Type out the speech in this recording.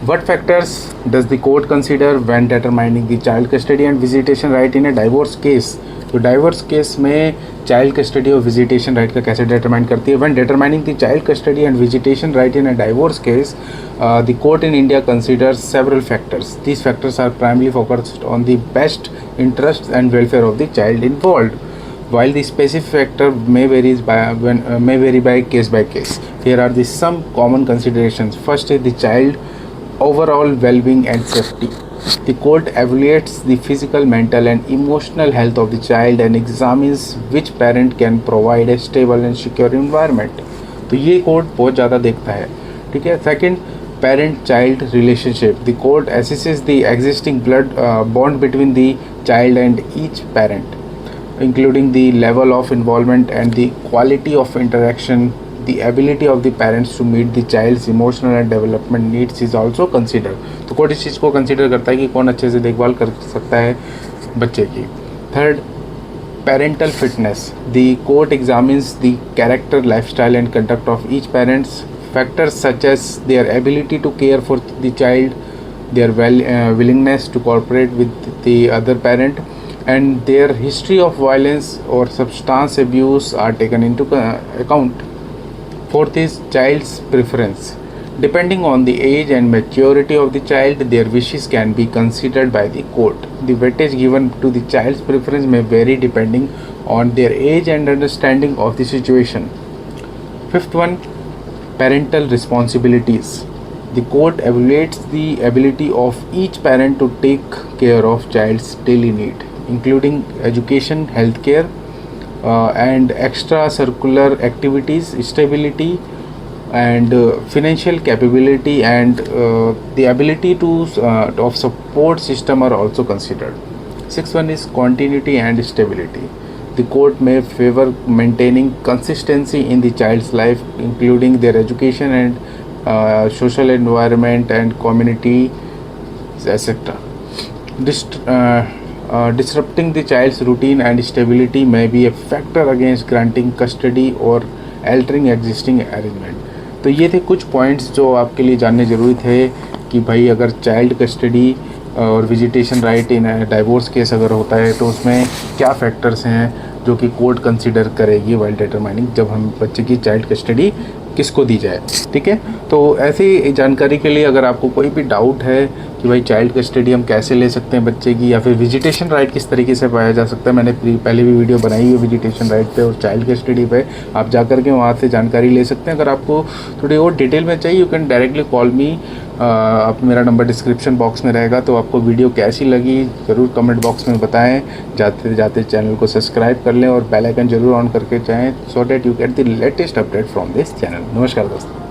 What factors does the court consider when determining the child custody and visitation right in a divorce case? तो divorce case में child custody और visitation right का कैसे determine करती है? When determining the child custody and visitation right in a divorce case, the court in India considers several factors. These factors are primarily focused on the best interests and welfare of the child involved. While the specific factor may vary by case, here are the some common considerations. First is the child overall well-being and safety. The court evaluates the physical, mental and emotional health of the child and examines which parent can provide a stable and secure environment. तो ये court बहुत ज़्यादा देखता है, ठीक है. Second, parent child relationship. The court assesses the existing blood bond between the child and each parent, including the level of involvement and the quality of interaction. The ability of the parents to meet the child's emotional and development needs is also considered. तो court इस चीज़ को consider करता है कि कौन अच्छे से देखभाल कर सकता है बच्चे की. Third, parental fitness. The court examines the character, lifestyle and conduct of each parents. Factors such as their ability to care for the child, their willingness to cooperate with the other parent, and their history of violence or substance abuse are taken into account. Fourth is child's preference. Depending on the age and maturity of the child, their wishes can be considered by the court. The weightage given to the child's preference may vary depending on their age and understanding of the situation. Fifth one, parental responsibilities. The court evaluates the ability of each parent to take care of child's daily need, including education, healthcare, and extracurricular activities, stability and financial capability and the ability to of support system are also considered. Sixth one is continuity and stability. The court may favor maintaining consistency in the child's life, including their education and social environment and community, etc. Disrupting the child's routine and stability may be a factor against granting custody or altering existing arrangement. तो ये थे कुछ points जो आपके लिए जानने ज़रूरी थे कि भाई अगर चाइल्ड कस्टडी और विजिटेशन राइट इन डाइवोर्स केस अगर होता है तो उसमें क्या फैक्टर्स हैं जो कि कोर्ट कंसिडर करेगी वाइल डिटरमाइनिंग जब हम बच्चे की चाइल्ड कस्टडी किसको दी जाए, ठीक है. तो ऐसी जानकारी के लिए अगर आपको कोई भी डाउट है कि भाई चाइल्ड कस्टडी हम कैसे ले सकते हैं बच्चे की, या फिर विजिटेशन राइट किस तरीके से पाया जा सकता है, मैंने पहले भी वीडियो बनाई है विजिटेशन राइट पे और चाइल्ड कस्टडी पे, आप जा कर के वहाँ से जानकारी ले सकते हैं. अगर आपको थोड़ी और डिटेल में चाहिए यू कैन डायरेक्टली कॉल मी. आप मेरा नंबर डिस्क्रिप्शन बॉक्स में रहेगा. तो आपको वीडियो कैसी लगी ज़रूर कमेंट बॉक्स में बताएं. जाते जाते चैनल को सब्सक्राइब कर लें और बेल आइकन ज़रूर ऑन करके जाएँ so that you get the latest update from this channel. नमस्कार दोस्तों.